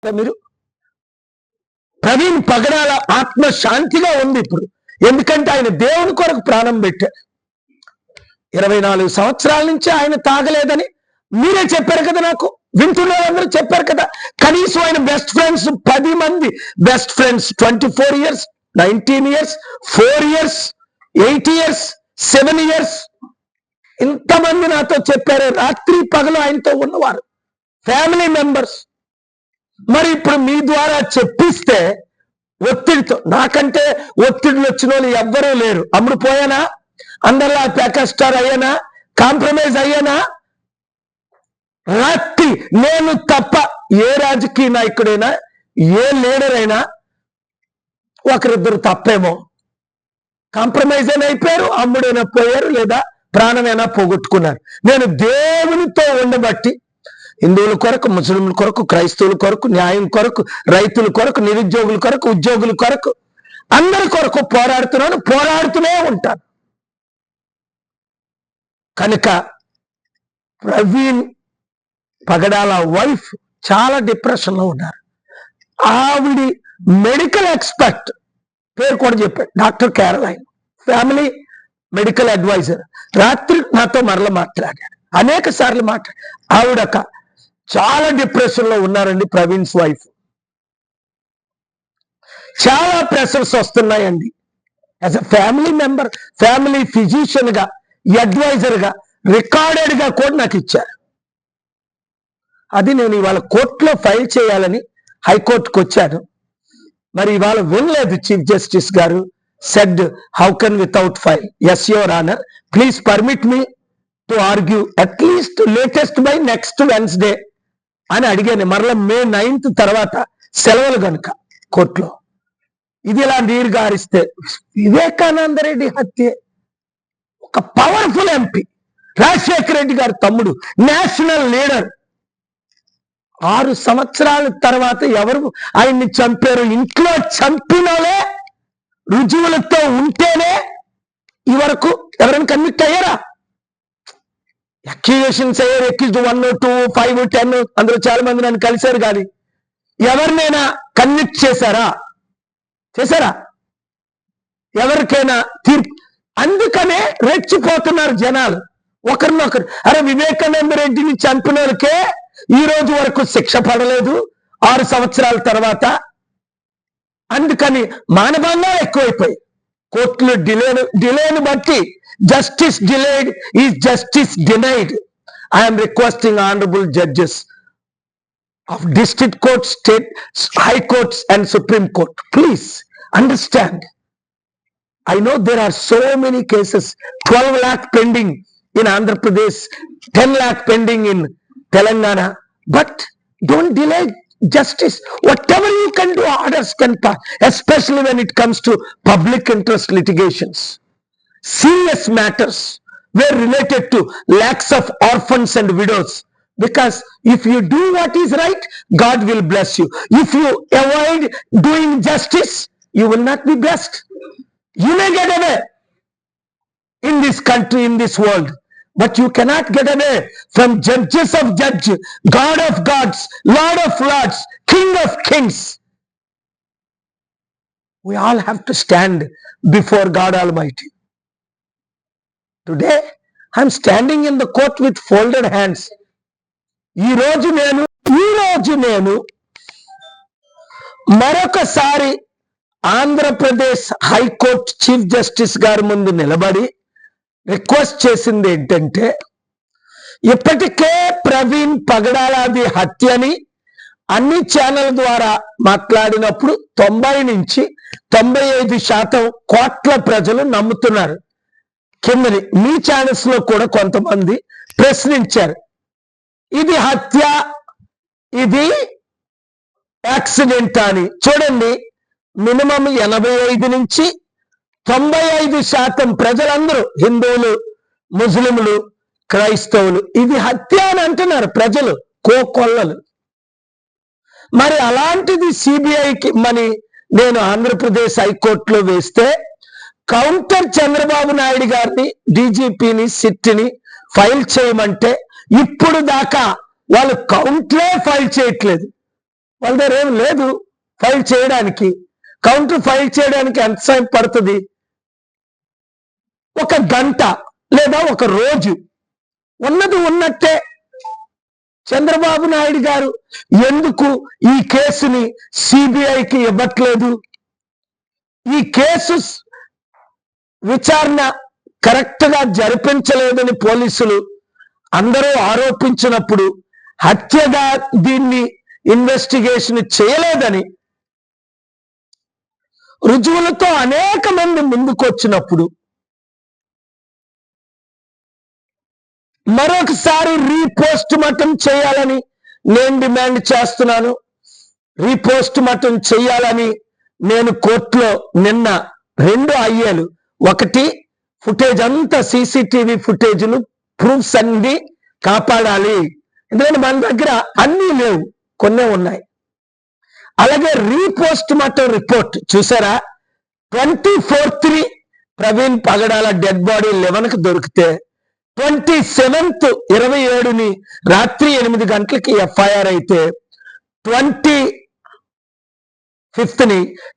మీరు ప్రవీణ్ పగడాల ఆత్మ శాంతిగా ఉంది ఇప్పుడు. ఎందుకంటే ఆయన దేవుని కొరకు ప్రాణం పెట్టారు. 24 సంవత్సరాల నుంచి ఆయన తాగలేదని మీరే చెప్పారు కదా, నాకు వింటున్న వాళ్ళందరూ చెప్పారు కదా. కనీసం ఆయన బెస్ట్ ఫ్రెండ్స్ 10 మంది best friends, 24 years, 19 years, 4 years, 8 years, 7 years, ఇంతమంది నాతో చెప్పారు. రాత్రి పగలు ఆయనతో ఉన్నవారు, ఫ్యామిలీ మెంబర్స్. మరి ఇప్పుడు మీ ద్వారా చెప్పిస్తే ఒత్తిడితో, నాకంటే ఒత్తిడిలు వచ్చిన వాళ్ళు ఎవ్వరూ లేరు. అమ్ముడు పోయానా, అందరిలా ప్యాకెట్ స్టార్ అయ్యానా, కాంప్రమైజ్ అయ్యానా? రాత్రి నేను తప్ప ఏ రాజకీయ నాయకుడైనా, ఏ లీడర్ అయినా ఒకరిద్దరు తప్పేమో కాంప్రమైజ్ అయినా అయిపోయారు, అమ్ముడైనా పోయారు, లేదా ప్రాణమైనా పోగొట్టుకున్నారు. నేను దేవునితో ఉండబట్టి హిందువుల కొరకు, ముస్లింల కొరకు, క్రైస్తవుల కొరకు, న్యాయం కొరకు, రైతుల కొరకు, నిరుద్యోగుల కొరకు, ఉద్యోగుల కొరకు, అందరి కొరకు పోరాడుతున్నాను, పోరాడుతూనే ఉంటాను. కనుక ప్రవీణ్ పగడాల వైఫ్ చాలా డిప్రెషన్లో ఉన్నారు. ఆవిడ మెడికల్ ఎక్స్పర్ట్, పేరు కూడా చెప్పాడు, డాక్టర్ క్యారలైన్, ఫ్యామిలీ మెడికల్ అడ్వైజర్. రాత్రి నాతో మరల మాట్లాడాడు, అనేక సార్లు మాట్లాడాడు. ఆవిడక చాలా డిప్రెషన్ లో ఉన్నారండి ప్రవీణ్స్ వైఫ్. చాలా ప్రెషర్స్ వస్తున్నాయండి. As a family member, family physician గా, అడ్వైజర్ గా, రికార్డెడ్ గా కూడా నాకు ఇచ్చారు. అది నేను ఇవాళ కోర్టులో ఫైల్ చేయాలని హైకోర్టుకు వచ్చాను. మరి ఇవాళ వినలేదు చీఫ్ జస్టిస్ గారు. Said, how can without file? Yes your honour, please permit me to argue at least latest by next Wednesday అని అడిగాను. మరలా May 9th తర్వాత సెలవులు కనుక కోర్టులో. ఇది ఇలా నీరు గారిస్తే వివేకానంద రెడ్డి హత్య, ఒక పవర్ఫుల్ ఎంపీ, రాజశేఖర రెడ్డి గారి తమ్ముడు, నేషనల్ లీడర్, 6 సంవత్సరాల తర్వాత ఎవరు ఆయన్ని చంపారు? ఇంట్లో చంపినోలే రుజువులతో ఉంటేనే ఈ వరకు ఎవరైనా కన్విక్ట్ అయ్యారా? అక్యూజేషన్స్ అయ్యారు, ఎక్కిజ్ 1, 2, 5, 10, అందులో చాలా మంది నన్ను కలిశారు. కానీ ఎవరినైనా కన్విక్ట్ చేశారా? ఎవరికైనా తీర్పు? అందుకనే రెచ్చిపోతున్నారు జనాలు ఒకరినొకరు. అరే, వివేకానంద రెడ్డిని చంపిన వాళ్ళకే ఈ రోజు వరకు శిక్ష పడలేదు 6 సంవత్సరాల తర్వాత. అందుకని మానభంగాలు ఎక్కువైపోయి కోర్టులు డిలేను బట్టి justice delayed is justice denied. I am requesting honorable judges of district court, state, high courts and Supreme Court, please understand. I know there are so many cases, 12 lakh pending in Andhra Pradesh, 10 lakh pending in Telangana, but don't delay justice. Whatever you can do, orders can pass, especially when it comes to public interest litigations. Serious matters were related to lakhs of orphans and widows. Because if you do what is right, God will bless you. If you avoid doing justice, you will not be blessed. You may get away in this country, in this world, but you cannot get away from judges of judges, God of gods, Lord of lords, King of kings. We all have to stand before God Almighty. Today I am standing in the court with folded hands. ఈ రోజు నేను మరొకసారి Andhra Pradesh high court chief justice గారి ముందు నిలబడి request చేసింది ఏంటంటే, ఇప్పటికే ప్రవీణ్ పగడాలది హత్యని అన్ని ఛానల్ ద్వారా మాట్లాడినప్పుడు 90 నుంచి 95% కోట్ల ప్రజలు నమ్ముతున్నారు. కిందని మీ ఛానల్స్ లో కూడా కొంతమంది ప్రశ్నించారు, ఇది హత్య, ఇది యాక్సిడెంట్ అని. చూడండి, మినిమం 85 నుంచి 95% ప్రజలందరూ, హిందువులు, ముస్లింలు, క్రైస్తవులు, ఇది హత్య అని అంటున్నారు ప్రజలు, కోకొల్లలు. మరి అలాంటిది సిబిఐకి మరి నేను ఆంధ్రప్రదేశ్ హైకోర్టులో వేస్తే కౌంటర్ చంద్రబాబు నాయుడు గారిని, డీజీపీని, సిట్ని ఫైల్ చేయమంటే ఇప్పుడు దాకా వాళ్ళు కౌంటరే ఫైల్ చేయట్లేదు. వాళ్ళ దగ్గర ఏం లేదు ఫైల్ చేయడానికి. కౌంటర్ ఫైల్ చేయడానికి ఎంత సమయం పడుతుంది? ఒక గంట లేదా ఒక రోజు. ఉన్నది ఉన్నట్టే. చంద్రబాబు నాయుడు గారు ఎందుకు ఈ కేసుని సిబిఐకి ఇవ్వట్లేదు? ఈ కేసు విచారణ కరెక్ట్ గా జరిపించలేదని పోలీసులు అందరూ ఆరోపించినప్పుడు, హత్యగా దీన్ని ఇన్వెస్టిగేషన్ చేయలేదని రుజువులతో అనేక మంది ముందుకొచ్చినప్పుడు మరొకసారి రీపోస్ట్ మార్టం చేయాలని నేను డిమాండ్ చేస్తున్నాను. రీపోస్ట్ మార్టం చేయాలని నేను కోర్టులో నిన్న 2 అయ్యాలు, ఒకటి ఫుటేజ్ అంతా సీసీటీవీ ఫుటేజ్లు ప్రూఫ్స్ అన్ని కాపాడాలి, ఎందుకంటే మన దగ్గర అన్నీ లేవు, కొన్నే ఉన్నాయి. అలాగే రీపోస్ట్ మార్టం రిపోర్ట్ చూసారా, 24/3 ప్రవీణ్ పగడాల డెడ్ బాడీ 11కి దొరికితే 27th 27ని రాత్రి 8 గంటలకి ఎఫ్ఐఆర్ అయితే 25th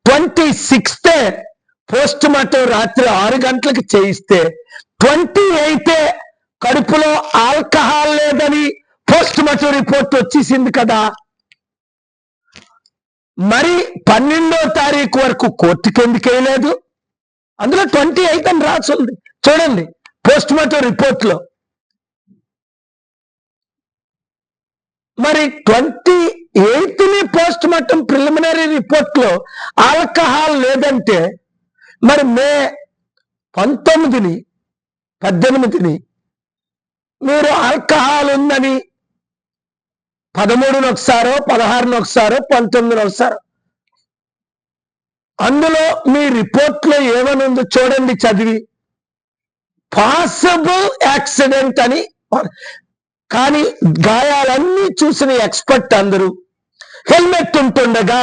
26th పోస్ట్ మార్టం రాత్రి 6 గంటలకు చేయిస్తే 28 కడుపులో ఆల్కహాల్ లేదని పోస్ట్ మార్టం రిపోర్ట్ వచ్చేసింది కదా. మరి 12వ తారీఖు వరకు కోర్టుకి ఎందుకు వేయలేదు? అందులో 28 అని రాసుంది చూడండి పోస్ట్ మార్టం రిపోర్ట్ లో. మరి 28ని పోస్ట్ మార్టం ప్రిలిమినరీ రిపోర్ట్ లో ఆల్కహాల్ లేదంటే, మరి మే 19ని 18ని మీరు ఆల్కహాల్ ఉందని 13ని ఒకసారో 16ని ఒకసారో 19ని ఒకసారో, అందులో మీ రిపోర్ట్ లో ఏమని ఉందో చూడండి చదివి. పాసిబుల్ యాక్సిడెంట్ అని. కానీ గాయాలన్నీ చూసిన ఎక్స్పర్ట్ అందరూ హెల్మెట్ ఉంటుండగా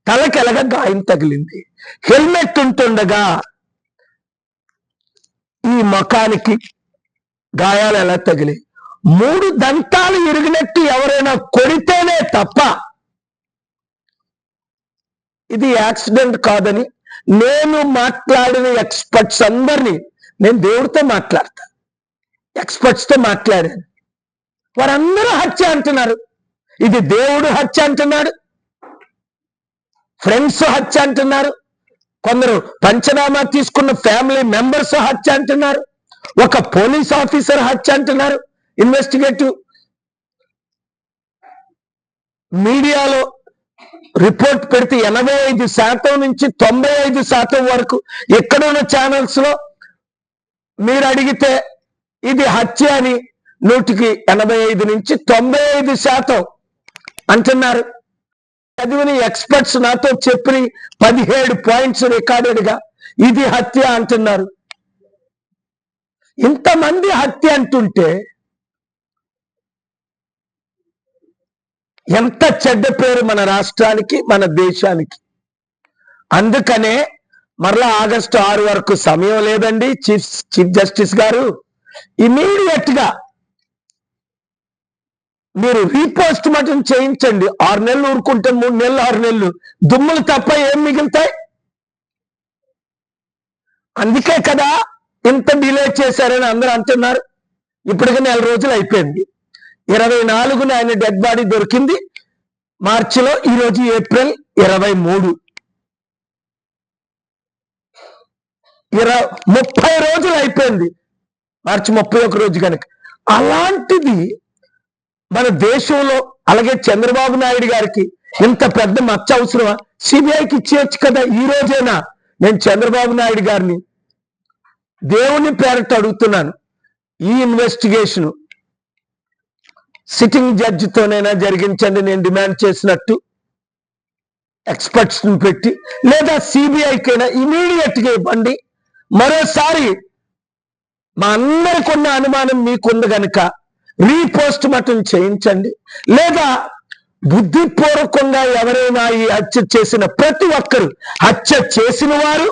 తలకెలగా గాయం తగిలింది, హెల్మెట్ ఉంటుండగా ఈ ముఖానికి గాయాలు ఎలా తగిలి, 3 దంతాలు ఇరిగినట్టు ఎవరైనా కొడితేనే తప్ప ఇది యాక్సిడెంట్ కాదని నేను మాట్లాడిన ఎక్స్పర్ట్స్ అందరినీ, నేను దేవుడితో మాట్లాడతా, ఎక్స్పర్ట్స్ తో మాట్లాడాను, వారందరూ హత్య అంటున్నారు. ఇది దేవుడు హత్య అంటున్నాడు, ఫ్రెండ్స్ హత్య అంటున్నారు, కొందరు పంచనామా తీసుకున్న ఫ్యామిలీ మెంబర్స్ హత్య అంటున్నారు, ఒక పోలీస్ ఆఫీసర్ హత్య అంటున్నారు. ఇన్వెస్టిగేటివ్ మీడియాలో రిపోర్ట్ పెడితే 85% నుంచి 95% వరకు ఎక్కడున్న ఛానల్స్ లో మీరు అడిగితే ఇది హత్య అని 100కి 85 నుంచి 95% అంటున్నారు. చదివిన ఎక్స్పర్ట్స్ నాతో చెప్పిన 17 పాయింట్స్ రికార్డెడ్ గా ఇది హత్య అంటున్నారు. ఇంతమంది హత్య అంటుంటే ఎంత చెడ్డ పేరు మన రాష్ట్రానికి, మన దేశానికి. అందుకనే మరలా ఆగస్టు 6 వరకు సమయం లేదండి చీఫ్ జస్టిస్ గారు, ఇమీడియట్ గా మీరు రీపోస్ట్ మార్టం చేయించండి. 6 నెలలు ఊరుకుంటే 3 నెలలు 6 నెలలు దుమ్ములు తప్ప ఏం మిగులుతాయి? అందుకే కదా ఇంత డిలే చేశారని అందరూ అంటున్నారు. ఇప్పటికి 4 రోజులు అయిపోయింది. 24న ఆయన డెడ్ బాడీ దొరికింది మార్చిలో, ఈరోజు ఏప్రిల్ 23, 30 రోజులు అయిపోయింది, మార్చి 31 రోజు కనుక. అలాంటిది మన దేశంలో, అలాగే చంద్రబాబు నాయుడు గారికి ఇంత పెద్ద మచ్చ అవసరమా? సిబిఐకి ఇచ్చేయచ్చు కదా ఈ రోజైనా. నేను చంద్రబాబు నాయుడు గారిని దేవుని పేరట అడుగుతున్నాను, ఈ ఇన్వెస్టిగేషన్ సిట్టింగ్ జడ్జితోనైనా జరిగించండి నేను డిమాండ్ చేసినట్టు, ఎక్స్పర్ట్స్ ని పెట్టి, లేదా సిబిఐకైనా ఇమీడియట్ గా ఇవ్వండి. మరోసారి మా అందరికి ఉన్న అనుమానం మీకుంది కనుక రీపోస్ట్ మార్టం చేయించండి, లేదా బుద్ధిపూర్వకంగా ఎవరైనా ఈ హత్య చేసిన ప్రతి ఒక్కరు, హత్య చేసిన వారు,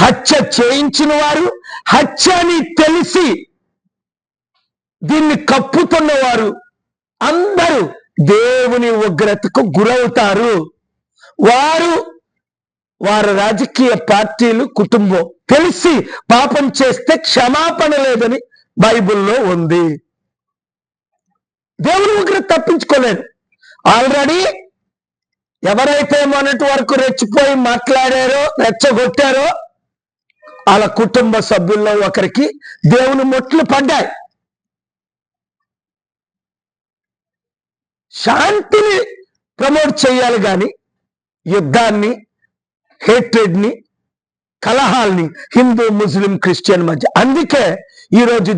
హత్య చేయించిన వారు, హత్య అని తెలిసి దీన్ని కప్పుతున్నవారు అందరూ దేవుని ఉగ్రతకు గురవుతారు. వారి రాజకీయ పార్టీలు, కుటుంబం తెలిసి పాపం చేస్తే క్షమాపణ లేదని బైబిల్లో ఉంది. దేవుని ఉగ్రత తప్పించుకోలేదు. ఆల్రెడీ ఎవరైతే మొన్నటి వరకు రెచ్చిపోయి మాట్లాడారో, రెచ్చగొట్టారో, వాళ్ళ కుటుంబ సభ్యుల్లో ఒకరికి దేవుని మొట్లు పడ్డాయి. శాంతిని ప్రమోట్ చేయాలి కానీ యుద్ధాన్ని, హేట్రెడ్ని, కలహాల్ని హిందూ, ముస్లిం, క్రిస్టియన్ మధ్య. అందుకే ఈరోజు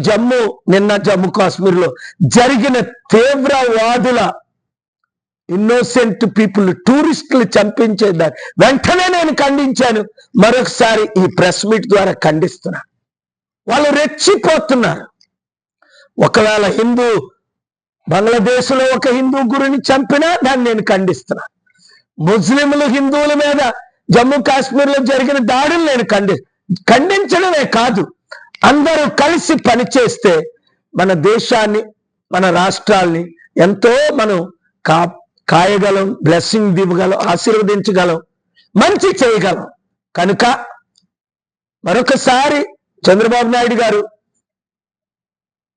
నిన్న జమ్మూ కాశ్మీర్లో జరిగిన తీవ్రవాదుల, ఇన్నోసెంట్ పీపుల్, టూరిస్టులు చంపించేదాన్ని వెంటనే నేను ఖండించాను. మరొకసారి ఈ ప్రెస్ మీట్ ద్వారా ఖండిస్తున్నా. వాళ్ళు రెచ్చిపోతున్నారు. ఒకవేళ బంగ్లాదేశ్లో ఒక హిందూ గురుని చంపినా దాన్ని నేను ఖండిస్తున్నా. ముస్లింలు హిందువుల మీద జమ్మూ కాశ్మీర్లో జరిగిన దాడులు నేను ఖండించడమే కాదు, అందరూ కలిసి పనిచేస్తే మన దేశాన్ని, మన రాష్ట్రాల్ని ఎంతో మనం కాయగలం, బ్లెస్సింగ్ ఇవ్వగలం, ఆశీర్వదించగలం, మంచి చేయగలం. కనుక మరొకసారి చంద్రబాబు నాయుడు గారు,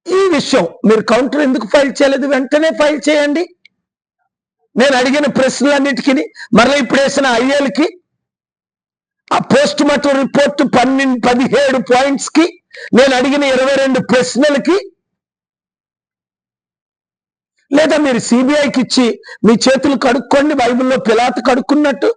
ఈ విషయం మీరు కౌంటర్ ఎందుకు ఫైల్ చేయలేదు? వెంటనే ఫైల్ చేయండి. నేను అడిగిన ప్రశ్నలన్నిటికీ, మరలా ఇప్పుడు వేసిన ఐఏలకి, ఆ పోస్ట్ మార్టం రిపోర్ట్ 17 పాయింట్స్ కి, నేను అడిగిన 22 ప్రశ్నలకి, లేదా మీరు సిబిఐకి ఇచ్చి మీ చేతులు కడుక్కోండి, బైబిల్లో పిలాతు కడుక్కున్నట్టు.